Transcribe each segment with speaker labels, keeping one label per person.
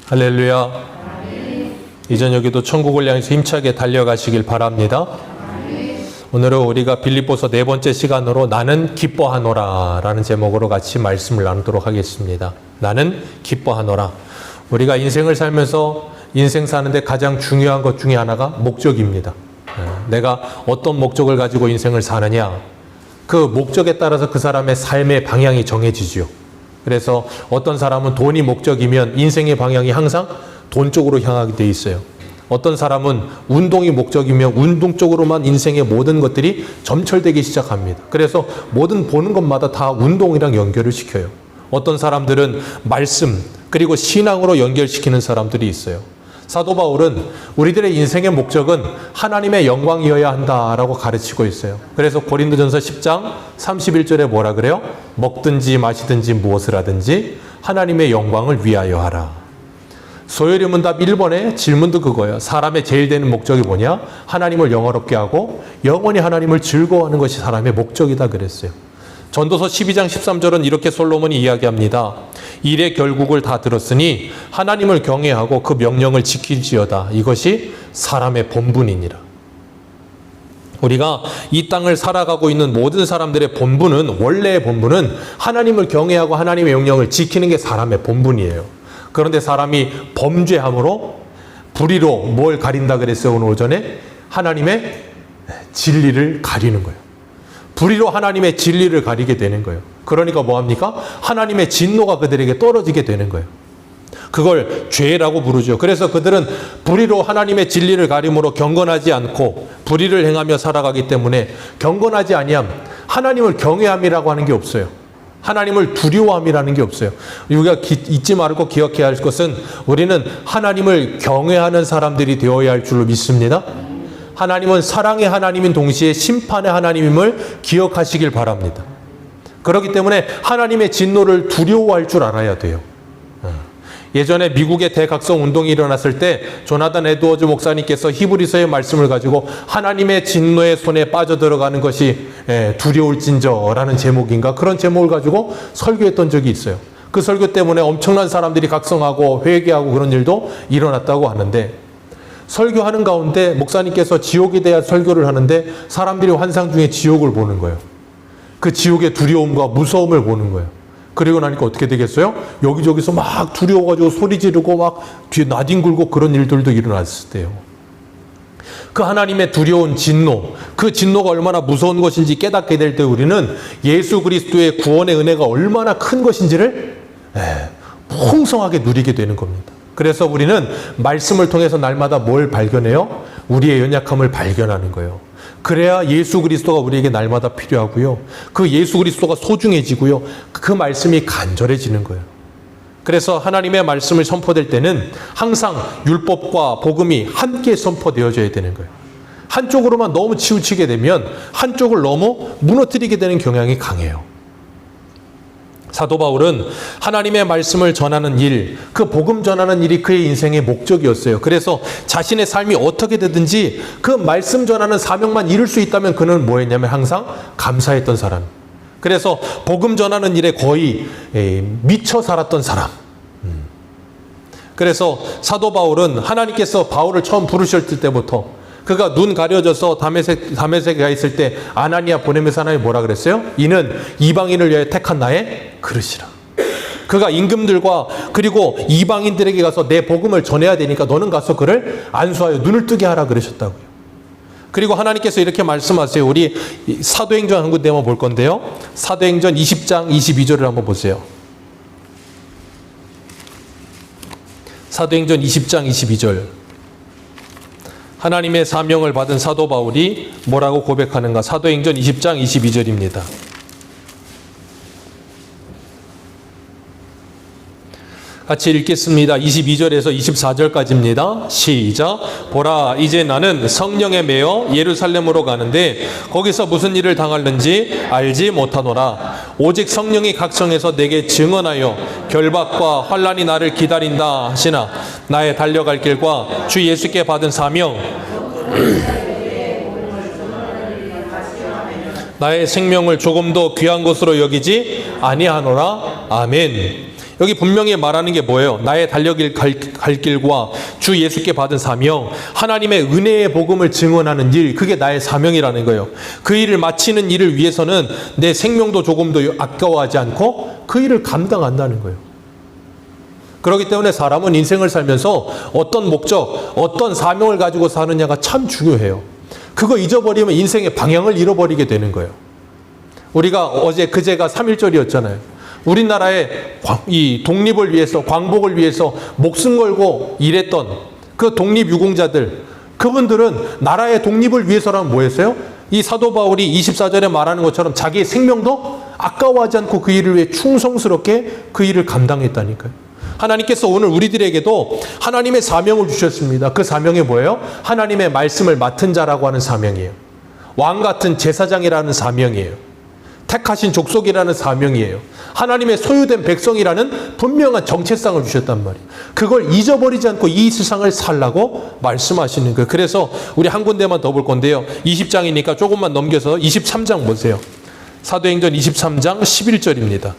Speaker 1: 할렐루야. 이 저녁에도 천국을 향해서 힘차게 달려가시길 바랍니다. 오늘은 우리가 빌립보서 네 번째 시간으로 나는 기뻐하노라 라는 제목으로 같이 말씀을 나누도록 하겠습니다. 나는 기뻐하노라. 우리가 인생을 살면서 인생 사는데 가장 중요한 것 중에 하나가 목적입니다. 내가 어떤 목적을 가지고 인생을 사느냐, 그 목적에 따라서 그 사람의 삶의 방향이 정해지죠. 그래서 어떤 사람은 돈이 목적이면 인생의 방향이 항상 돈 쪽으로 향하게 돼 있어요. 어떤 사람은 운동이 목적이면 운동 쪽으로만 인생의 모든 것들이 점철되기 시작합니다. 그래서 모든 보는 것마다 다 운동이랑 연결을 시켜요. 어떤 사람들은 말씀 그리고 신앙으로 연결시키는 사람들이 있어요. 사도 바울은 우리들의 인생의 목적은 하나님의 영광이어야 한다라고 가르치고 있어요. 그래서 고린도전서 10장 31절에 뭐라 그래요? 먹든지 마시든지 무엇을 하든지 하나님의 영광을 위하여 하라. 소요리 문답 1번의 질문도 그거예요. 사람의 제일 되는 목적이 뭐냐? 하나님을 영화롭게 하고 영원히 하나님을 즐거워하는 것이 사람의 목적이다 그랬어요. 전도서 12장 13절은 이렇게 솔로몬이 이야기합니다. 일의 결국을 다 들었으니 하나님을 경외하고 그 명령을 지킬지어다. 이것이 사람의 본분이니라. 우리가 이 땅을 살아가고 있는 모든 사람들의 본분은, 원래의 본분은 하나님을 경외하고 하나님의 명령을 지키는 게 사람의 본분이에요. 그런데 사람이 범죄함으로 불의로 뭘 가린다 그랬어요? 오늘 오전에 하나님의 진리를 가리는 거예요. 불의로 하나님의 진리를 가리게 되는 거예요. 그러니까 뭐합니까? 하나님의 진노가 그들에게 떨어지게 되는 거예요. 그걸 죄라고 부르죠. 그래서 그들은 불의로 하나님의 진리를 가림으로 경건하지 않고 불의를 행하며 살아가기 때문에 경건하지 아니함, 하나님을 경외함이라고 하는 게 없어요. 하나님을 두려워함이라는 게 없어요. 우리가 잊지 말고 기억해야 할 것은 우리는 하나님을 경외하는 사람들이 되어야 할 줄로 믿습니다. 하나님은 사랑의 하나님인 동시에 심판의 하나님임을 기억하시길 바랍니다. 그렇기 때문에 하나님의 진노를 두려워할 줄 알아야 돼요. 예전에 미국의 대각성 운동이 일어났을 때 조나단 에드워즈 목사님께서 히브리서의 말씀을 가지고 하나님의 진노의 손에 빠져들어가는 것이 두려울진저라는 제목인가, 그런 제목을 가지고 설교했던 적이 있어요. 그 설교 때문에 엄청난 사람들이 각성하고 회개하고 그런 일도 일어났다고 하는데, 설교하는 가운데 목사님께서 지옥에 대한 설교를 하는데 사람들이 환상 중에 지옥을 보는 거예요. 그 지옥의 두려움과 무서움을 보는 거예요. 그리고 나니까 어떻게 되겠어요? 여기저기서 막 두려워가지고 소리 지르고 막 뒤에 나뒹굴고 그런 일들도 일어났을 때요. 그 하나님의 두려운 진노, 그 진노가 얼마나 무서운 것인지 깨닫게 될 때 우리는 예수 그리스도의 구원의 은혜가 얼마나 큰 것인지를 풍성하게 누리게 되는 겁니다. 그래서 우리는 말씀을 통해서 날마다 뭘 발견해요? 우리의 연약함을 발견하는 거예요. 그래야 예수 그리스도가 우리에게 날마다 필요하고요. 그 예수 그리스도가 소중해지고요. 그 말씀이 간절해지는 거예요. 그래서 하나님의 말씀을 선포될 때는 항상 율법과 복음이 함께 선포되어져야 되는 거예요. 한쪽으로만 너무 치우치게 되면 한쪽을 너무 무너뜨리게 되는 경향이 강해요. 사도 바울은 하나님의 말씀을 전하는 일, 그 복음 전하는 일이 그의 인생의 목적이었어요. 그래서 자신의 삶이 어떻게 되든지 그 말씀 전하는 사명만 이룰 수 있다면 그는 뭐 했냐면 항상 감사했던 사람. 그래서 복음 전하는 일에 거의 미쳐 살았던 사람. 그래서 사도 바울은 하나님께서 바울을 처음 부르셨을 때부터 그가 눈 가려져서 다메섹에 가 있을 때 아나니아 보내면서 하나님이 뭐라 그랬어요? 이는 이방인을 위하여 택한 나의 그릇이라. 그가 임금들과 그리고 이방인들에게 가서 내 복음을 전해야 되니까 너는 가서 그를 안수하여 눈을 뜨게 하라 그러셨다고요. 그리고 하나님께서 이렇게 말씀하세요. 우리 사도행전 한 군데 한번 볼 건데요. 사도행전 20장 22절을 한번 보세요. 사도행전 20장 22절. 하나님의 사명을 받은 사도 바울이 뭐라고 고백하는가? 사도행전 20장 22절입니다. 같이 읽겠습니다. 22절에서 24절까지입니다. 시작. 보라, 이제 나는 성령에 매여 예루살렘으로 가는데 거기서 무슨 일을 당할는지 알지 못하노라. 오직 성령이 각성해서 내게 증언하여 결박과 환난이 나를 기다린다 하시나 나의 달려갈 길과 주 예수께 받은 사명 나의 생명을 조금도 귀한 것으로 여기지 아니하노라. 아멘. 여기 분명히 말하는 게 뭐예요? 나의 달려길 갈 길과 주 예수께 받은 사명, 하나님의 은혜의 복음을 증언하는 일, 그게 나의 사명이라는 거예요. 그 일을 마치는 일을 위해서는 내 생명도 조금도 아까워하지 않고 그 일을 감당한다는 거예요. 그렇기 때문에 사람은 인생을 살면서 어떤 목적, 어떤 사명을 가지고 사느냐가 참 중요해요. 그거 잊어버리면 인생의 방향을 잃어버리게 되는 거예요. 우리가 그제가 3.1절이었잖아요. 우리나라의 이 독립을 위해서, 광복을 위해서 목숨 걸고 일했던 그 독립유공자들, 그분들은 나라의 독립을 위해서라면 뭐였어요? 이 사도 바울이 24절에 말하는 것처럼 자기의 생명도 아까워하지 않고 그 일을 위해 충성스럽게 그 일을 감당했다니까요. 하나님께서 오늘 우리들에게도 하나님의 사명을 주셨습니다. 그 사명이 뭐예요? 하나님의 말씀을 맡은 자라고 하는 사명이에요. 왕 같은 제사장이라는 사명이에요. 택하신 족속이라는 사명이에요. 하나님의 소유된 백성이라는 분명한 정체성을 주셨단 말이에요. 그걸 잊어버리지 않고 이 세상을 살라고 말씀하시는 거예요. 그래서 우리 한 군데만 더 볼 건데요. 20장이니까 조금만 넘겨서 23장 보세요. 사도행전 23장 11절입니다.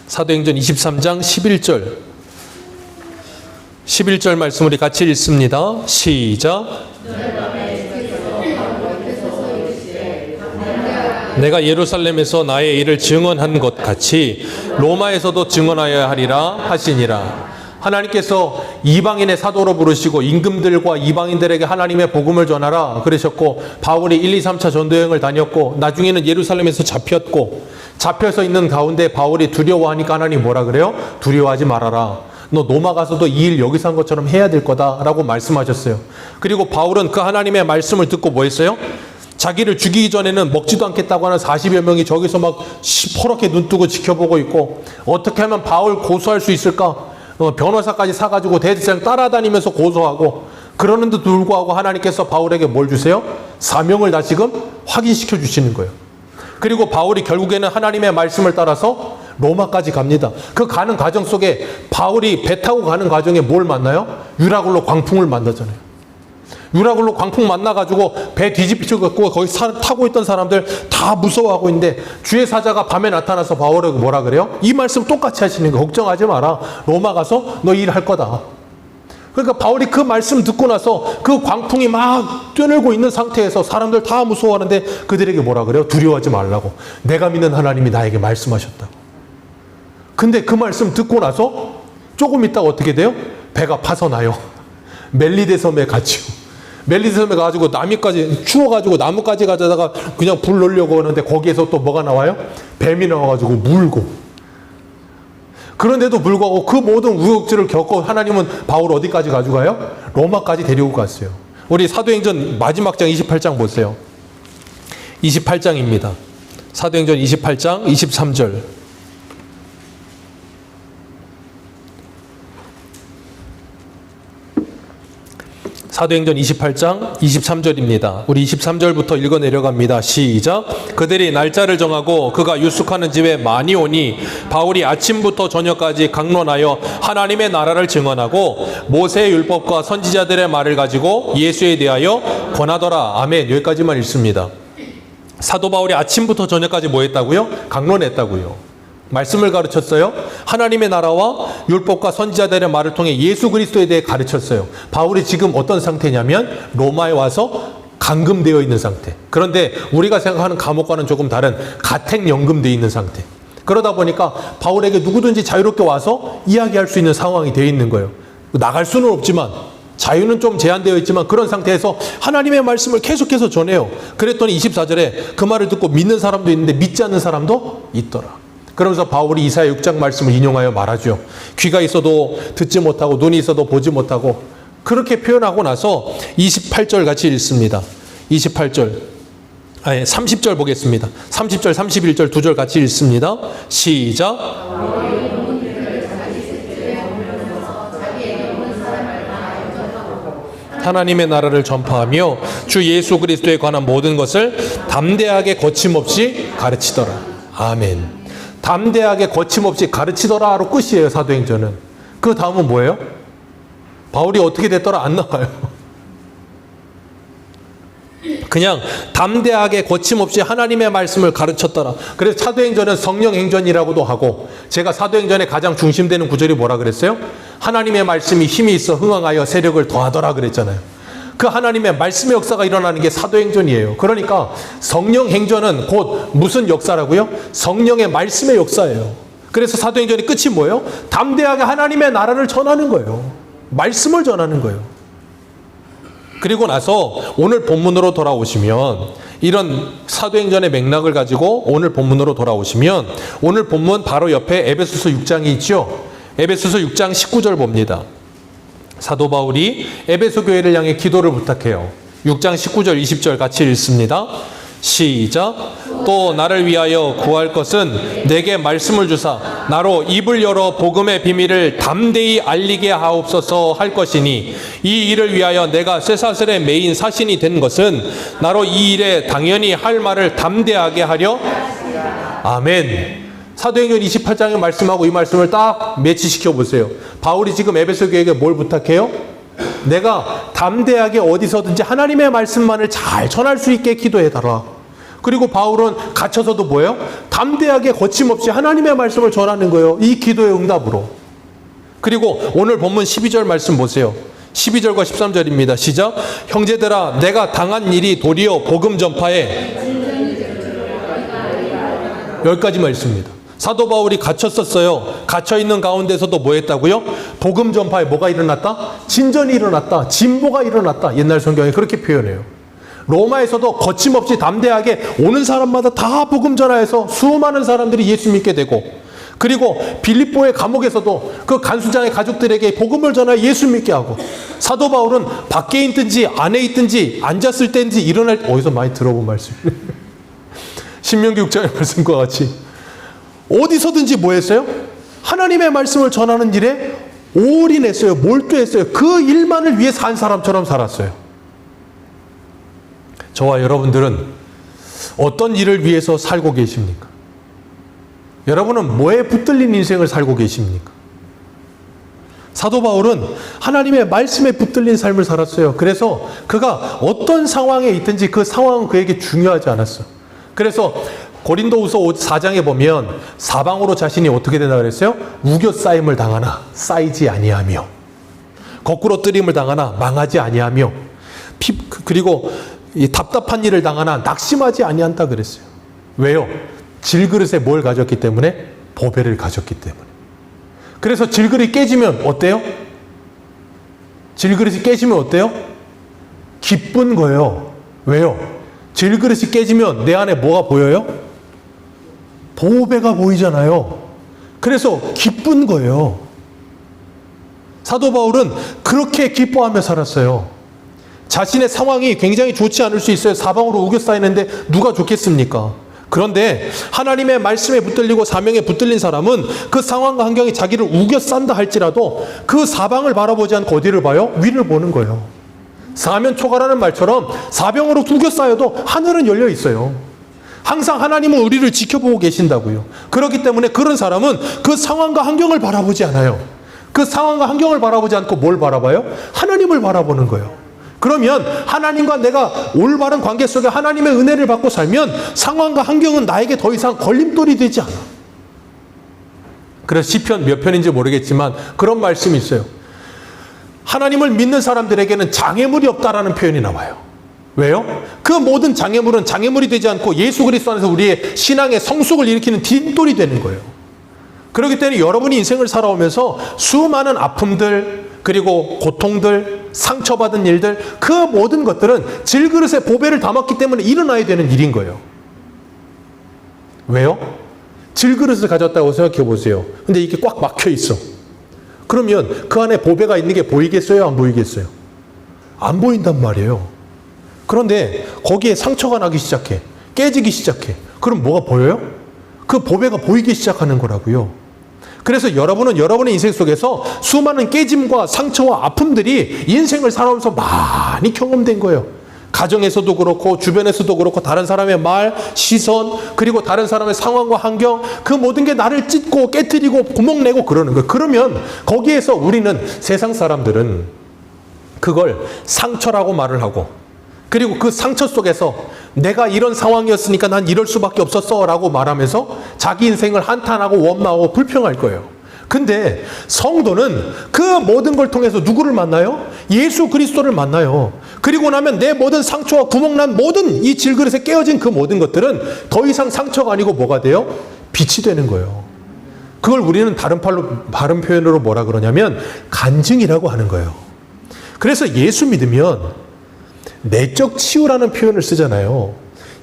Speaker 1: 사도행전 23장 11절. 11절 말씀 우리 같이 읽습니다. 시작. 내가 예루살렘에서 나의 일을 증언한 것 같이 로마에서도 증언하여야 하리라 하시니라. 하나님께서 이방인의 사도로 부르시고 임금들과 이방인들에게 하나님의 복음을 전하라 그러셨고, 바울이 1, 2, 3차 전도여행을 다녔고, 나중에는 예루살렘에서 잡혀서 있는 가운데 바울이 두려워하니까 하나님 뭐라 그래요? 두려워하지 말아라. 너 로마 가서도 이 일 여기서 한 것처럼 해야 될 거다라고 말씀하셨어요. 그리고 바울은 그 하나님의 말씀을 듣고 뭐 했어요? 자기를 죽이기 전에는 먹지도 않겠다고 하는 40여 명이 저기서 막 시퍼렇게 눈 뜨고 지켜보고 있고, 어떻게 하면 바울 고소할 수 있을까? 변호사까지 사가지고 대제사장 따라다니면서 고소하고, 그러는데도 불구하고 하나님께서 바울에게 뭘 주세요? 사명을 다시금 확인시켜 주시는 거예요. 그리고 바울이 결국에는 하나님의 말씀을 따라서 로마까지 갑니다. 그 가는 과정 속에 바울이 배 타고 가는 과정에 뭘 만나요? 유라굴로 광풍을 만나잖아요. 유라굴로 광풍 만나가지고 배 뒤집히고 거기 타고 있던 사람들 다 무서워하고 있는데, 주의 사자가 밤에 나타나서 바울에게 뭐라 그래요? 이 말씀 똑같이 하시는 거예요. 걱정하지 마라. 로마 가서 너 일할 거다. 그러니까 바울이 그 말씀 듣고 나서 그 광풍이 막 뛰어놀고 있는 상태에서 사람들 다 무서워하는데 그들에게 뭐라 그래요? 두려워하지 말라고. 내가 믿는 하나님이 나에게 말씀하셨다고. 근데 그 말씀 듣고 나서 조금 있다가 어떻게 돼요? 배가 파서나요. 멜리데 섬에 갔죠. 멜리데 섬에 가가지고 나무까지 추워가지고 나무까지 가져다가 그냥 불 놓으려고 하는데 거기에서 또 뭐가 나와요? 뱀이 나와가지고 물고. 그런데도 불구하고 그 모든 우역질을 겪고 하나님은 바울 어디까지 가져가요? 로마까지 데리고 갔어요. 우리 사도행전 마지막 장 28장 보세요. 28장입니다. 사도행전 28장 23절. 사도행전 28장 23절입니다. 우리 23절부터 읽어 내려갑니다. 시작. 그들이 날짜를 정하고 그가 유숙하는 집에 많이 오니 바울이 아침부터 저녁까지 강론하여 하나님의 나라를 증언하고 모세의 율법과 선지자들의 말을 가지고 예수에 대하여 권하더라. 아멘. 여기까지만 읽습니다. 사도 바울이 아침부터 저녁까지 뭐 했다고요? 강론했다고요. 말씀을 가르쳤어요. 하나님의 나라와 율법과 선지자들의 말을 통해 예수 그리스도에 대해 가르쳤어요. 바울이 지금 어떤 상태냐면 로마에 와서 감금되어 있는 상태. 그런데 우리가 생각하는 감옥과는 조금 다른 가택연금되어 있는 상태. 그러다 보니까 바울에게 누구든지 자유롭게 와서 이야기할 수 있는 상황이 되어 있는 거예요. 나갈 수는 없지만, 자유는 좀 제한되어 있지만 그런 상태에서 하나님의 말씀을 계속해서 전해요. 그랬더니 24절에 그 말을 듣고 믿는 사람도 있는데 믿지 않는 사람도 있더라. 그러면서 바울이 이사야 6장 말씀을 인용하여 말하죠. 귀가 있어도 듣지 못하고 눈이 있어도 보지 못하고, 그렇게 표현하고 나서 28절 같이 읽습니다. 30절 보겠습니다. 30절, 31절 두 절 같이 읽습니다. 시작. 하나님의 나라를 전파하며 주 예수 그리스도에 관한 모든 것을 담대하게 거침없이 가르치더라. 아멘. 담대하게 거침없이 가르치더라로 끝이에요. 사도행전은. 그 다음은 뭐예요? 바울이 어떻게 됐더라? 안 나와요. 그냥 담대하게 거침없이 하나님의 말씀을 가르쳤더라. 그래서 사도행전은 성령행전이라고도 하고, 제가 사도행전의 가장 중심되는 구절이 뭐라 그랬어요? 하나님의 말씀이 힘이 있어 흥황하여 세력을 더하더라 그랬잖아요. 그 하나님의 말씀의 역사가 일어나는 게 사도행전이에요. 그러니까 성령행전은 곧 무슨 역사라고요? 성령의 말씀의 역사예요. 그래서 사도행전의 끝이 뭐예요? 담대하게 하나님의 나라를 전하는 거예요. 말씀을 전하는 거예요. 그리고 나서 오늘 본문으로 돌아오시면, 이런 사도행전의 맥락을 가지고 오늘 본문으로 돌아오시면, 오늘 본문 바로 옆에 에베소서 6장이 있죠. 에베소서 6장 19절 봅니다. 사도 바울이 에베소 교회를 향해 기도를 부탁해요. 6장 19절 20절 같이 읽습니다. 시작. 또 나를 위하여 구할 것은 내게 말씀을 주사 나로 입을 열어 복음의 비밀을 담대히 알리게 하옵소서 할 것이니, 이 일을 위하여 내가 쇠사슬에 매인 사신이 된 것은 나로 이 일에 당연히 할 말을 담대하게 하려. 아멘. 사도행전 28장의 말씀하고 이 말씀을 딱 매치시켜 보세요. 바울이 지금 에베소 교회에게 뭘 부탁해요? 내가 담대하게 어디서든지 하나님의 말씀만을 잘 전할 수 있게 기도해달라. 그리고 바울은 갇혀서도 뭐예요? 담대하게 거침없이 하나님의 말씀을 전하는 거예요. 이 기도의 응답으로. 그리고 오늘 본문 12절 말씀 보세요. 12절과 13절입니다. 시작. 형제들아, 내가 당한 일이 도리어 복음 전파에. 여기까지만 읽습니다. 사도 바울이 갇혔었어요. 갇혀있는 가운데서도 뭐 했다고요? 복음 전파에 뭐가 일어났다? 진전이 일어났다. 진보가 일어났다. 옛날 성경에 그렇게 표현해요. 로마에서도 거침없이 담대하게 오는 사람마다 다 복음 전하여서 수많은 사람들이 예수 믿게 되고, 그리고 빌립보의 감옥에서도 그 간수장의 가족들에게 복음을 전하여 예수 믿게 하고, 사도 바울은 밖에 있든지 안에 있든지 앉았을 때인지 일어날 때, 어디서 많이 들어본 말씀이에요. 신명기 6장의 말씀과 같이 어디서든지 뭐 했어요? 하나님의 말씀을 전하는 일에 올인했어요. 몰두했어요. 그 일만을 위해 산 사람처럼 살았어요. 저와 여러분들은 어떤 일을 위해서 살고 계십니까? 여러분은 뭐에 붙들린 인생을 살고 계십니까? 사도 바울은 하나님의 말씀에 붙들린 삶을 살았어요. 그래서 그가 어떤 상황에 있든지 그 상황은 그에게 중요하지 않았어요. 그래서 고린도후서 4장에 보면 사방으로 자신이 어떻게 되나 그랬어요? 우겨싸임을 당하나 쌓이지 아니하며, 거꾸로 뜨림을 당하나 망하지 아니하며, 그리고 이 답답한 일을 당하나 낙심하지 아니한다 그랬어요. 왜요? 질그릇에 뭘 가졌기 때문에? 보배를 가졌기 때문에. 그래서 질그릇이 깨지면 어때요? 질그릇이 깨지면 어때요? 기쁜 거예요. 왜요? 질그릇이 깨지면 내 안에 뭐가 보여요? 보배가 보이잖아요. 그래서 기쁜 거예요. 사도 바울은 그렇게 기뻐하며 살았어요. 자신의 상황이 굉장히 좋지 않을 수 있어요. 사방으로 우겨싸이는데 누가 좋겠습니까? 그런데 하나님의 말씀에 붙들리고 사명에 붙들린 사람은 그 상황과 환경이 자기를 우겨싼다 할지라도 그 사방을 바라보지 않고 어디를 봐요? 위를 보는 거예요. 사면초가라는 말처럼 사방으로 우겨싸여도 하늘은 열려 있어요. 항상 하나님은 우리를 지켜보고 계신다고요. 그렇기 때문에 그런 사람은 그 상황과 환경을 바라보지 않아요. 그 상황과 환경을 바라보지 않고 뭘 바라봐요? 하나님을 바라보는 거예요. 그러면 하나님과 내가 올바른 관계 속에 하나님의 은혜를 받고 살면 상황과 환경은 나에게 더 이상 걸림돌이 되지 않아. 그래서 시편 몇 편인지 모르겠지만 그런 말씀이 있어요. 하나님을 믿는 사람들에게는 장애물이 없다라는 표현이 나와요. 왜요? 그 모든 장애물은 장애물이 되지 않고 예수 그리스도 안에서 우리의 신앙의 성숙을 일으키는 뒷돌이 되는 거예요. 그렇기 때문에 여러분이 인생을 살아오면서 수많은 아픔들, 그리고 고통들, 상처받은 일들, 그 모든 것들은 질그릇에 보배를 담았기 때문에 일어나야 되는 일인 거예요. 왜요? 질그릇을 가졌다고 생각해 보세요. 근데 이게 꽉 막혀 있어. 그러면 그 안에 보배가 있는 게 보이겠어요? 안 보이겠어요? 안 보인단 말이에요. 그런데 거기에 상처가 나기 시작해. 깨지기 시작해. 그럼 뭐가 보여요? 그 보배가 보이기 시작하는 거라고요. 그래서 여러분은 여러분의 인생 속에서 수많은 깨짐과 상처와 아픔들이 인생을 살아오면서 많이 경험된 거예요. 가정에서도 그렇고 주변에서도 그렇고 다른 사람의 말, 시선, 그리고 다른 사람의 상황과 환경, 그 모든 게 나를 찢고 깨트리고 구멍 내고 그러는 거예요. 그러면 거기에서 우리는, 세상 사람들은 그걸 상처라고 말을 하고, 그리고 그 상처 속에서 내가 이런 상황이었으니까 난 이럴 수밖에 없었어 라고 말하면서 자기 인생을 한탄하고 원망하고 불평할 거예요. 근데 성도는 그 모든 걸 통해서 누구를 만나요? 예수 그리스도를 만나요. 그리고 나면 내 모든 상처와 구멍난 모든 이 질그릇에 깨어진 그 모든 것들은 더 이상 상처가 아니고 뭐가 돼요? 빛이 되는 거예요. 그걸 우리는 다른 표현으로 뭐라 그러냐면 간증이라고 하는 거예요. 그래서 예수 믿으면 내적 치유라는 표현을 쓰잖아요.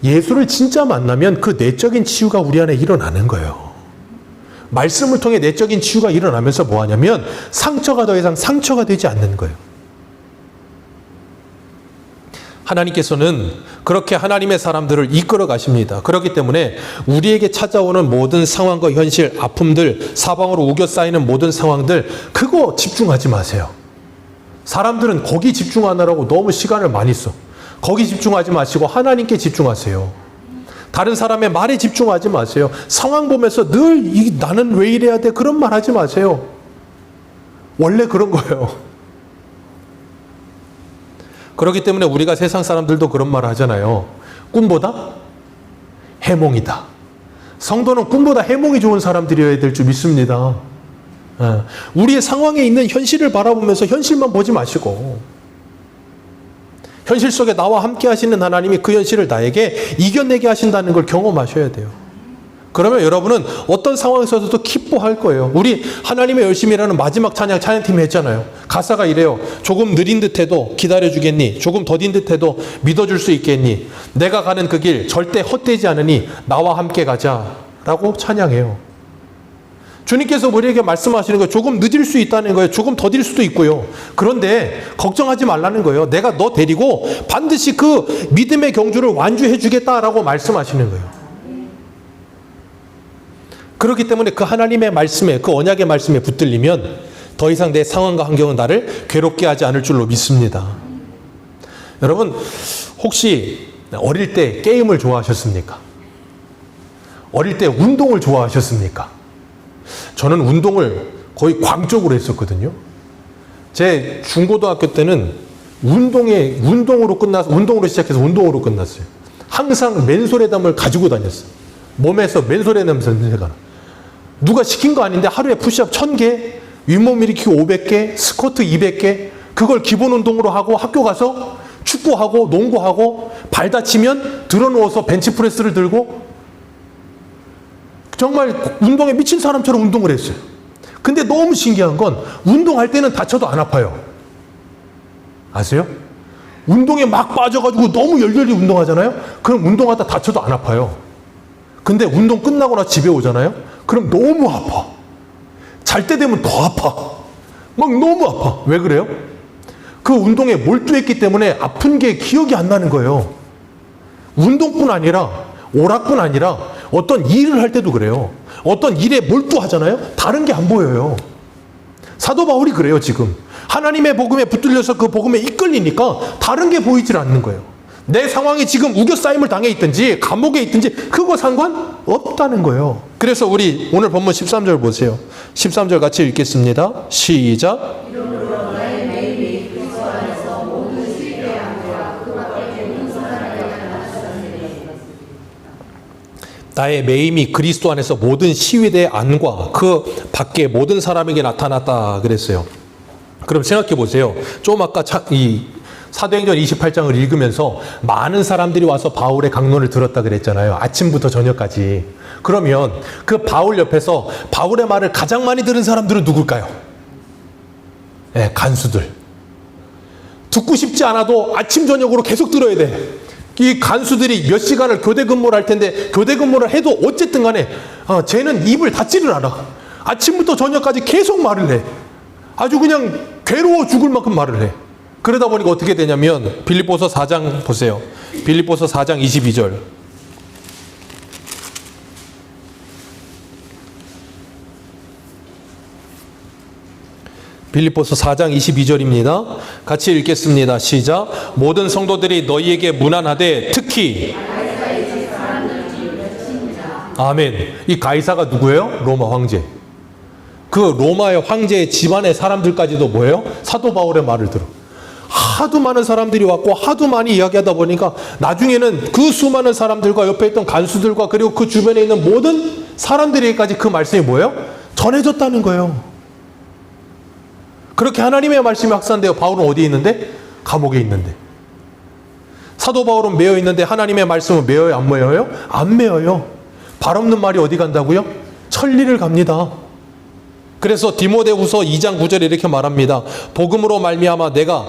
Speaker 1: 예수를 진짜 만나면 그 내적인 치유가 우리 안에 일어나는 거예요. 말씀을 통해 내적인 치유가 일어나면서 뭐 하냐면 상처가 더 이상 상처가 되지 않는 거예요. 하나님께서는 그렇게 하나님의 사람들을 이끌어 가십니다. 그렇기 때문에 우리에게 찾아오는 모든 상황과 현실, 아픔들, 사방으로 우겨 쌓이는 모든 상황들, 그거 집중하지 마세요. 사람들은 거기 집중하느라고 너무 시간을 많이 써. 거기 집중하지 마시고 하나님께 집중하세요. 다른 사람의 말에 집중하지 마세요. 상황 보면서 늘 나는 왜 이래야 돼? 그런 말 하지 마세요. 원래 그런 거예요. 그렇기 때문에 우리가 세상 사람들도 그런 말 하잖아요. 꿈보다 해몽이다. 성도는 꿈보다 해몽이 좋은 사람들이어야 될 줄 믿습니다. 우리의 상황에 있는 현실을 바라보면서 현실만 보지 마시고 현실 속에 나와 함께 하시는 하나님이 그 현실을 나에게 이겨내게 하신다는 걸 경험하셔야 돼요. 그러면 여러분은 어떤 상황에서도 기뻐할 거예요. 우리 하나님의 열심이라는 마지막 찬양팀이 했잖아요. 가사가 이래요. 조금 느린 듯해도 기다려주겠니? 조금 더딘 듯해도 믿어줄 수 있겠니? 내가 가는 그 길 절대 헛되지 않으니 나와 함께 가자 라고 찬양해요. 주님께서 우리에게 말씀하시는 거예요. 조금 늦을 수 있다는 거예요. 조금 더딜 수도 있고요. 그런데 걱정하지 말라는 거예요. 내가 너 데리고 반드시 그 믿음의 경주를 완주해 주겠다라고 말씀하시는 거예요. 그렇기 때문에 그 하나님의 말씀에, 그 언약의 말씀에 붙들리면 더 이상 내 상황과 환경은 나를 괴롭게 하지 않을 줄로 믿습니다. 여러분, 혹시 어릴 때 게임을 좋아하셨습니까? 어릴 때 운동을 좋아하셨습니까? 저는 운동을 거의 광적으로 했었거든요. 제 중고등학교 때는 운동으로 시작해서 운동으로 끝났어요. 항상 맨솔에담을 가지고 다녔어요. 몸에서 맨솔에 냄새가 나. 누가 시킨 거 아닌데 하루에 푸시업 1000개, 윗몸 일으키기 500개, 스쿼트 200개, 그걸 기본 운동으로 하고 학교 가서 축구하고 농구하고 발 다치면 들어누워서 벤치프레스를 들고 정말 운동에 미친 사람처럼 운동을 했어요. 근데 너무 신기한 건 운동할 때는 다쳐도 안 아파요. 아세요? 운동에 막 빠져가지고 너무 열렬히 운동하잖아요? 그럼 운동하다 다쳐도 안 아파요. 근데 운동 끝나고 나 집에 오잖아요? 그럼 너무 아파. 잘 때 되면 더 아파. 막 너무 아파. 왜 그래요? 그 운동에 몰두했기 때문에 아픈 게 기억이 안 나는 거예요. 운동뿐 아니라 오락뿐 아니라 어떤 일을 할 때도 그래요. 어떤 일에 몰두하잖아요. 다른 게 안 보여요. 사도 바울이 그래요. 지금 하나님의 복음에 붙들려서 그 복음에 이끌리니까 다른 게 보이질 않는 거예요. 내 상황이 지금 우겨싸임을 당해 있든지 감옥에 있든지 그거 상관없다는 거예요. 그래서 우리 오늘 본문 13절 보세요. 13절 같이 읽겠습니다. 시작. 나의 매임이 그리스도 안에서 모든 시위대의 안과 그 밖에 모든 사람에게 나타났다 그랬어요. 그럼 생각해 보세요. 좀 아까 이 사도행전 28장을 읽으면서 많은 사람들이 와서 바울의 강론을 들었다 그랬잖아요. 아침부터 저녁까지. 그러면 그 바울 옆에서 바울의 말을 가장 많이 들은 사람들은 누굴까요? 네, 간수들. 듣고 싶지 않아도 아침 저녁으로 계속 들어야 돼. 이 간수들이 몇 시간을 교대 근무를 할 텐데 교대 근무를 해도 어쨌든 간에 쟤는 입을 닫지를 않아. 아침부터 저녁까지 계속 말을 해. 아주 그냥 괴로워 죽을 만큼 말을 해. 그러다 보니까 어떻게 되냐면 빌립보서 4장 보세요. 빌립보서 4장 22절. 빌립보서 4장 22절입니다. 같이 읽겠습니다. 시작. 모든 성도들이 너희에게 문안하되 특히 아멘. 이 가이사가 누구예요? 로마 황제. 그 로마의 황제의 집안의 사람들까지도 뭐예요? 사도 바울의 말을 들어. 하도 많은 사람들이 왔고 하도 많이 이야기하다 보니까 나중에는 그 수많은 사람들과 옆에 있던 간수들과 그리고 그 주변에 있는 모든 사람들에게까지 그 말씀이 뭐예요? 전해졌다는 거예요. 그렇게 하나님의 말씀이 확산되어 바울은 어디에 있는데? 감옥에 있는데. 사도 바울은 매여 있는데 하나님의 말씀은 매여요? 안 매여요? 안 매여요. 발 없는 말이 어디 간다고요? 천리를 갑니다. 그래서 디모데후서 2장 9절에 이렇게 말합니다. 복음으로 말미암아 내가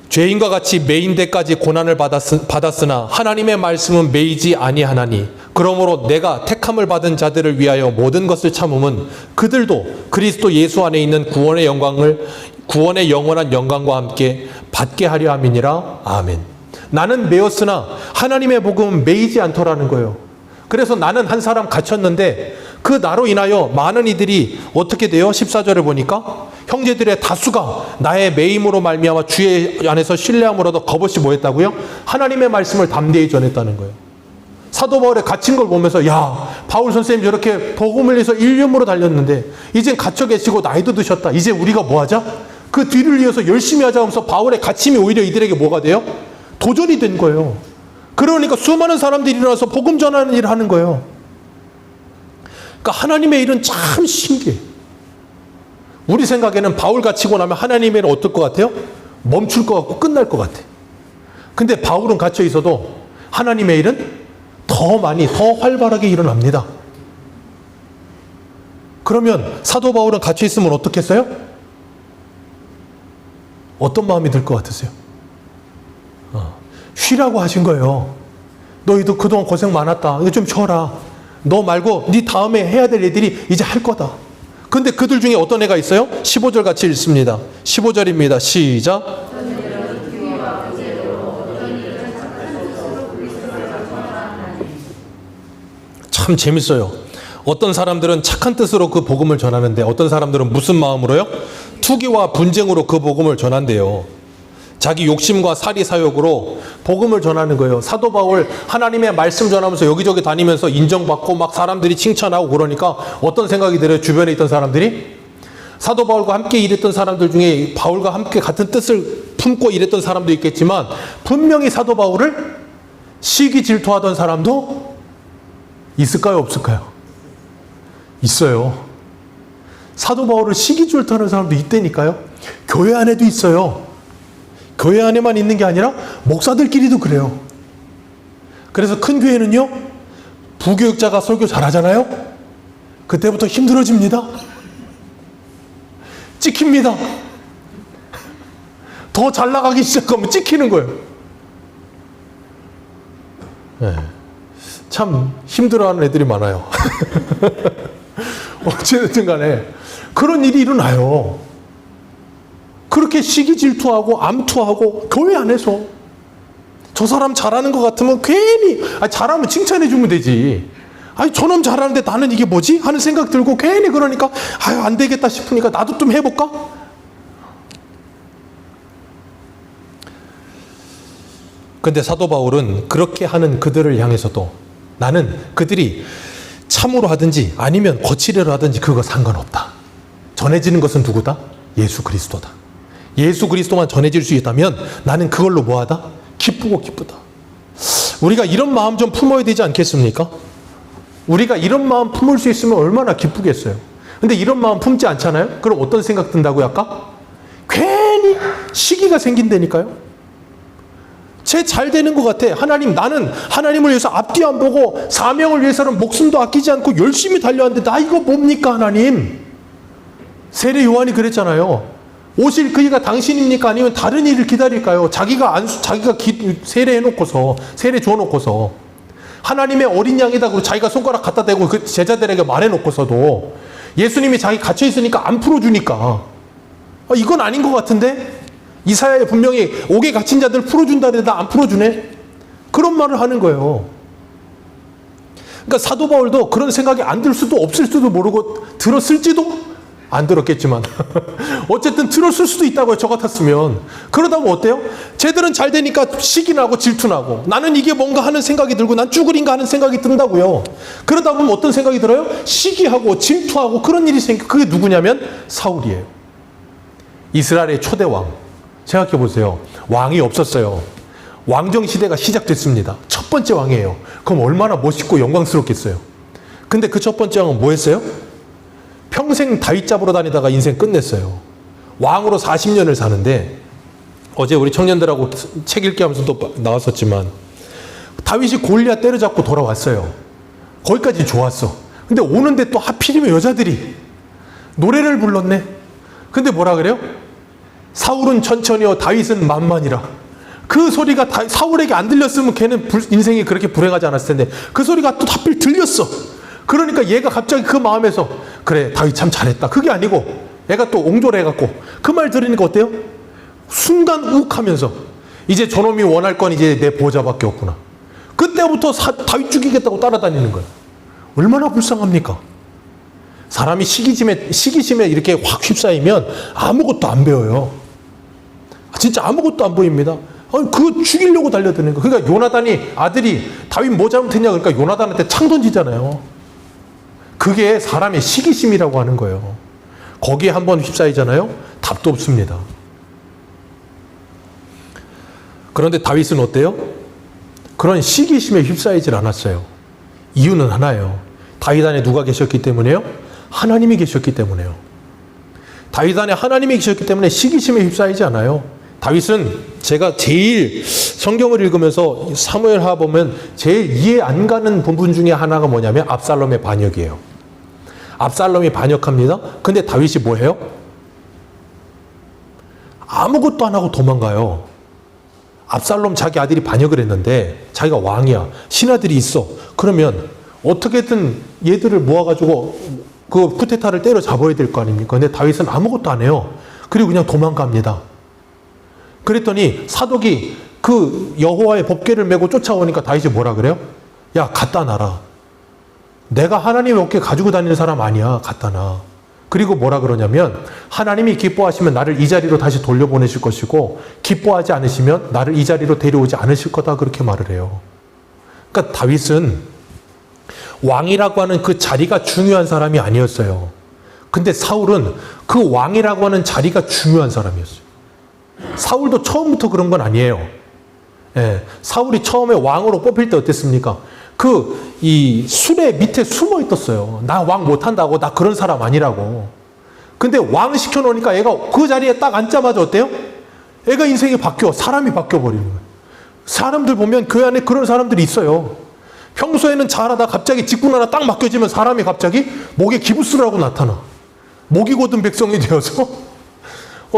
Speaker 1: 죄인과 같이 매인 데까지 고난을 받았으나 하나님의 말씀은 매이지 아니하나니 그러므로 내가 택함을 받은 자들을 위하여 모든 것을 참음은 그들도 그리스도 예수 안에 있는 구원의 영원한 영광과 함께 받게 하려 함이니라. 아멘. 나는 매였으나 하나님의 복음은 매이지 않더라는 거예요. 그래서 나는 한 사람 갇혔는데 그 나로 인하여 많은 이들이 어떻게 돼요? 14절을 보니까 형제들의 다수가 나의 매임으로 말미암아 주의 안에서 신뢰함으로도 겁없이 뭐 했다고요? 하나님의 말씀을 담대히 전했다는 거예요. 사도 바울의 갇힌 걸 보면서 야, 바울 선생님 저렇게 복음을 위해서 일념으로 달렸는데 이젠 갇혀 계시고 나이도 드셨다. 이제 우리가 뭐 하자? 그 뒤를 이어서 열심히 하자 하면서 바울의 갇힘이 오히려 이들에게 뭐가 돼요? 도전이 된 거예요. 그러니까 수많은 사람들이 일어나서 복음 전하는 일을 하는 거예요. 그러니까 하나님의 일은 참 신기해. 우리 생각에는 바울 갇히고 나면 하나님의 일은 어떨 것 같아요? 멈출 것 같고 끝날 것 같아. 근데 바울은 갇혀 있어도 하나님의 일은 더 많이, 더 활발하게 일어납니다. 그러면 사도 바울은 갇혀 있으면 어떻겠어요? 어떤 마음이 들 것 같으세요? 쉬라고 하신 거예요. 너희도 그동안 고생 많았다. 이거 좀 쉬어라. 너 말고 네 다음에 해야 될 애들이 이제 할 거다. 근데 그들 중에 어떤 애가 있어요? 15절 같이 읽습니다. 15절입니다. 시작. 참 재밌어요. 어떤 사람들은 착한 뜻으로 그 복음을 전하는데 어떤 사람들은 무슨 마음으로요? 투기와 분쟁으로 그 복음을 전한대요. 자기 욕심과 사리 사욕으로 복음을 전하는 거예요. 사도 바울 하나님의 말씀 전하면서 여기저기 다니면서 인정받고 막 사람들이 칭찬하고 그러니까 어떤 생각이 들어요? 주변에 있던 사람들이? 사도 바울과 함께 일했던 사람들 중에 바울과 함께 같은 뜻을 품고 일했던 사람도 있겠지만 분명히 사도 바울을 시기 질투하던 사람도 있을까요? 없을까요? 있어요. 사도 바울을 시기 질투하는 사람도 있다니까요. 교회 안에도 있어요. 교회 안에만 있는 게 아니라 목사들끼리도 그래요. 그래서 큰 교회는요, 부교육자가 설교 잘하잖아요. 그때부터 힘들어집니다. 찍힙니다. 더 잘 나가기 시작하면 찍히는 거예요. 네. 참 힘들어하는 애들이 많아요. 어쨌든 간에 그런 일이 일어나요. 그렇게 시기 질투하고 암투하고 교회 안에서 저 사람 잘하는 것 같으면 괜히 잘하면 칭찬해 주면 되지. 저놈 잘하는데 나는 이게 뭐지? 하는 생각 들고 괜히 그러니까 안 되겠다 싶으니까 나도 좀 해볼까? 근데 사도 바울은 그렇게 하는 그들을 향해서도 나는 그들이 참으로 하든지 아니면 거칠애로 하든지 그거 상관없다. 전해지는 것은 누구다? 예수 그리스도다. 예수 그리스도만 전해질 수 있다면 나는 그걸로 뭐하다? 기쁘고 기쁘다. 우리가 이런 마음 좀 품어야 되지 않겠습니까? 우리가 이런 마음 품을 수 있으면 얼마나 기쁘겠어요. 근데 이런 마음 품지 않잖아요? 그럼 어떤 생각 든다고요 아까? 괜히 시기가 생긴다니까요. 쟤 잘 되는 것 같아. 나는 하나님을 위해서 앞뒤 안 보고 사명을 위해서는 목숨도 아끼지 않고 열심히 달려왔는데 나 이거 뭡니까 하나님? 세례 요한이 그랬잖아요. 오실 그이가 당신입니까? 아니면 다른 일을 기다릴까요? 자기가 세례해놓고서, 세례 줘놓고서, 하나님의 어린 양이다 그러고 자기가 손가락 갖다 대고 그 제자들에게 말해놓고서도 예수님이 자기 갇혀있으니까 안 풀어주니까, 이건 아닌 것 같은데? 이사야에 분명히 옥에 갇힌 자들 풀어준다는데 나 안 풀어주네? 그런 말을 하는 거예요. 그러니까 사도 바울도 그런 생각이 안 들 수도 없을 수도 모르고 들었을지도 안 들었겠지만 어쨌든 들었을 수도 있다고요. 저 같았으면. 그러다 보면 어때요? 쟤들은 잘 되니까 시기 나고 질투 나고 나는 이게 뭔가 하는 생각이 들고 난 쭈그린가 하는 생각이 든다고요. 그러다 보면 어떤 생각이 들어요? 시기하고 질투하고 그런 일이 생겨. 그게 누구냐면 사울이에요. 이스라엘의 초대왕 생각해 보세요. 왕이 없었어요. 왕정 시대가 시작됐습니다. 첫 번째 왕이에요. 그럼 얼마나 멋있고 영광스럽겠어요. 근데 그 첫 번째 왕은 뭐 했어요? 평생 다윗 잡으러 다니다가 인생 끝냈어요. 왕으로 40년을 사는데, 어제 우리 청년들하고 책 읽기 하면서 또 나왔었지만, 다윗이 골리앗 때려잡고 돌아왔어요. 거기까지 좋았어. 근데 오는데 또 하필이면 여자들이 노래를 불렀네. 근데 뭐라 그래요? 사울은 천천히요 다윗은 만만이라. 그 소리가 사울에게 안 들렸으면 걔는 인생이 그렇게 불행하지 않았을 텐데 그 소리가 또 하필 들렸어. 그러니까 얘가 갑자기 그 마음에서 그래 다윗 참 잘했다. 그게 아니고 얘가 또 옹졸해갖고 그 말 들으니까 어때요? 순간 욱하면서 이제 저놈이 원할 건 이제 내 보좌밖에 없구나. 그때부터 다윗 죽이겠다고 따라다니는 거예요. 얼마나 불쌍합니까? 사람이 시기심에 이렇게 확 휩싸이면 아무것도 안 배워요. 진짜 아무것도 안 보입니다. 그거 죽이려고 달려드는 거. 그러니까 요나단이 아들이 다윗 뭐 잘못했냐 그러니까 요나단한테 창 던지잖아요. 그게 사람의 시기심이라고 하는 거예요. 거기에 한번 휩싸이잖아요. 답도 없습니다. 그런데 다윗은 어때요? 그런 시기심에 휩싸이질 않았어요. 이유는 하나예요. 다윗 안에 누가 계셨기 때문에요? 하나님이 계셨기 때문에요. 다윗 안에 하나님이 계셨기 때문에 시기심에 휩싸이지 않아요. 다윗은 제가 제일 성경을 읽으면서 사무엘하 보면 제일 이해 안 가는 부분 중에 하나가 뭐냐면 압살롬의 반역이에요. 압살롬이 반역합니다. 근데 다윗이 뭐 해요? 아무것도 안 하고 도망가요. 압살롬 자기 아들이 반역을 했는데 자기가 왕이야. 신하들이 있어. 그러면 어떻게든 얘들을 모아가지고 그 쿠데타를 때려잡아야 될 거 아닙니까? 근데 다윗은 아무것도 안 해요. 그리고 그냥 도망갑니다. 그랬더니 사독이 그 여호와의 법궤를 메고 쫓아오니까 다윗이 뭐라 그래요? 야 갖다 놔라. 내가 하나님의 법궤 가지고 다니는 사람 아니야. 갖다 놔. 그리고 뭐라 그러냐면 하나님이 기뻐하시면 나를 이 자리로 다시 돌려보내실 것이고 기뻐하지 않으시면 나를 이 자리로 데려오지 않으실 거다. 그렇게 말을 해요. 그러니까 다윗은 왕이라고 하는 그 자리가 중요한 사람이 아니었어요. 근데 사울은 그 왕이라고 하는 자리가 중요한 사람이었어요. 사울도 처음부터 그런 건 아니에요. 예, 사울이 처음에 왕으로 뽑힐 때 어땠습니까? 이 수레 밑에 숨어 있었어요. 나 왕 못한다고, 나 그런 사람 아니라고. 근데 왕 시켜놓으니까 얘가 그 자리에 딱 앉자마자 어때요? 애가 인생이 바뀌어. 사람이 바뀌어버리는 거예요. 사람들 보면 그 안에 그런 사람들이 있어요. 평소에는 잘하다 갑자기 직분 하나 딱 맡겨지면 사람이 갑자기 목에 기부스를 하고 나타나. 목이 곧은 백성이 되어서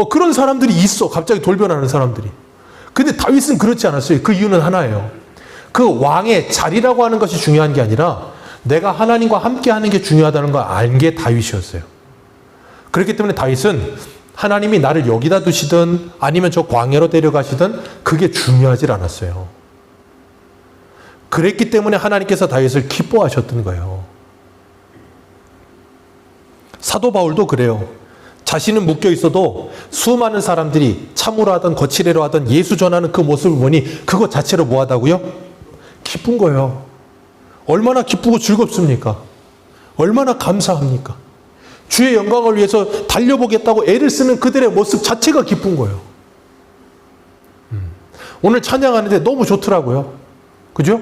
Speaker 1: 그런 사람들이 있어. 갑자기 돌변하는 사람들이. 근데 다윗은 그렇지 않았어요. 그 이유는 하나예요. 그 왕의 자리라고 하는 것이 중요한 게 아니라 내가 하나님과 함께 하는 게 중요하다는 걸 안 게 다윗이었어요. 그렇기 때문에 다윗은 하나님이 나를 여기다 두시든 아니면 저 광야로 데려가시든 그게 중요하지 않았어요. 그랬기 때문에 하나님께서 다윗을 기뻐하셨던 거예요. 사도 바울도 그래요. 자신은 묶여 있어도 수많은 사람들이 참으로 하든 거칠애로 하든 예수 전하는 그 모습을 보니 그것 자체로 뭐하다고요? 기쁜 거예요. 얼마나 기쁘고 즐겁습니까? 얼마나 감사합니까? 주의 영광을 위해서 달려보겠다고 애를 쓰는 그들의 모습 자체가 기쁜 거예요. 오늘 찬양하는데 너무 좋더라고요. 그죠?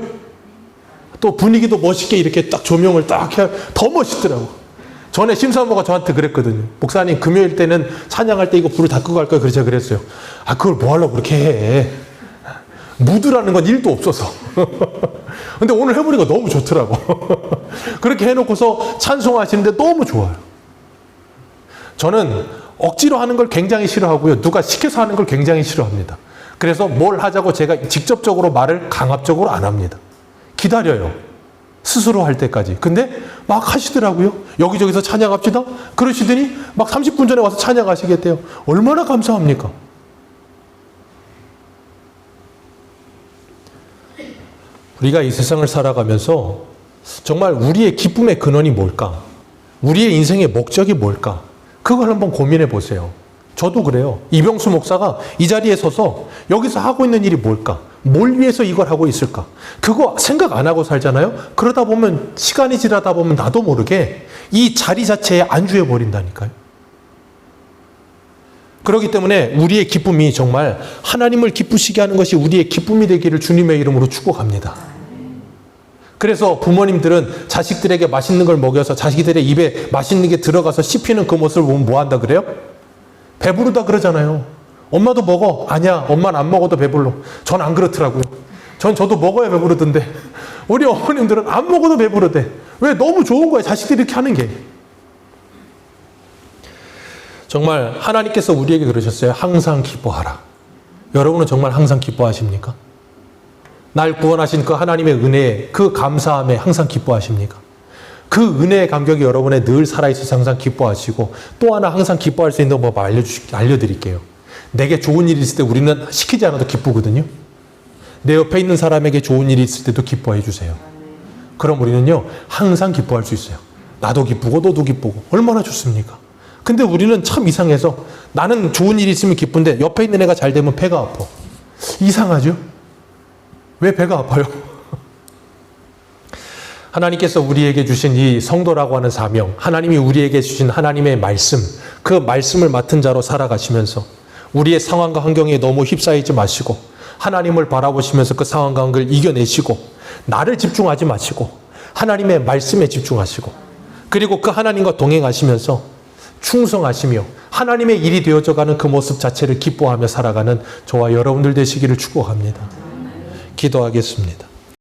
Speaker 1: 또 분위기도 멋있게 이렇게 딱 조명을 딱 해야 더 멋있더라고. 전에 심사모가 저한테 그랬거든요. 목사님 금요일 때는 찬양할 때 이거 불을 다 끄고 갈 거야. 그래서 제가 그랬어요. 그걸 뭐 하려고 그렇게 해. 무드라는 건 1도 없어서. 근데 오늘 해보니까 너무 좋더라고. 그렇게 해놓고서 찬송하시는데 너무 좋아요. 저는 억지로 하는 걸 굉장히 싫어하고요. 누가 시켜서 하는 걸 굉장히 싫어합니다. 그래서 뭘 하자고 제가 직접적으로 말을 강압적으로 안 합니다. 기다려요. 스스로 할 때까지. 근데 막 하시더라고요. 여기저기서 찬양합시다. 그러시더니 막 30분 전에 와서 찬양하시겠대요. 얼마나 감사합니까? 우리가 이 세상을 살아가면서 정말 우리의 기쁨의 근원이 뭘까? 우리의 인생의 목적이 뭘까? 그걸 한번 고민해 보세요. 저도 그래요. 이병수 목사가 이 자리에 서서 여기서 하고 있는 일이 뭘까? 뭘 위해서 이걸 하고 있을까? 그거 생각 안 하고 살잖아요? 그러다 보면 시간이 지나다 보면 나도 모르게 이 자리 자체에 안주해 버린다니까요. 그렇기 때문에 우리의 기쁨이 정말 하나님을 기쁘시게 하는 것이 우리의 기쁨이 되기를 주님의 이름으로 축복합니다. 그래서 부모님들은 자식들에게 맛있는 걸 먹여서 자식들의 입에 맛있는 게 들어가서 씹히는 그 모습을 보면 뭐 한다 그래요? 배부르다 그러잖아요. 엄마도 먹어. 아니야, 엄마는 안 먹어도 배불러. 전 안 그렇더라고요. 저도 먹어야 배부르던데 우리 어머님들은 안 먹어도 배부르대. 왜? 너무 좋은 거야, 자식들이 이렇게 하는 게. 정말 하나님께서 우리에게 그러셨어요. 항상 기뻐하라. 여러분은 정말 항상 기뻐하십니까? 날 구원하신 그 하나님의 은혜에, 그 감사함에 항상 기뻐하십니까? 그 은혜의 감격이 여러분의 늘 살아있어서 항상 기뻐하시고, 또 하나 항상 기뻐할 수 있는 법 알려드릴게요. 내게 좋은 일이 있을 때 우리는 시키지 않아도 기쁘거든요. 내 옆에 있는 사람에게 좋은 일이 있을 때도 기뻐해 주세요. 그럼 우리는요, 항상 기뻐할 수 있어요. 나도 기쁘고 너도 기쁘고 얼마나 좋습니까? 근데 우리는 참 이상해서 나는 좋은 일이 있으면 기쁜데 옆에 있는 애가 잘 되면 배가 아파. 이상하죠? 왜 배가 아파요? 하나님께서 우리에게 주신 이 성도라고 하는 사명, 하나님이 우리에게 주신 하나님의 말씀, 그 말씀을 맡은 자로 살아가시면서 우리의 상황과 환경에 너무 휩싸이지 마시고 하나님을 바라보시면서 그 상황과 환경을 이겨내시고 나를 집중하지 마시고 하나님의 말씀에 집중하시고 그리고 그 하나님과 동행하시면서 충성하시며 하나님의 일이 되어져가는 그 모습 자체를 기뻐하며 살아가는 저와 여러분들 되시기를 축복합니다. 기도하겠습니다.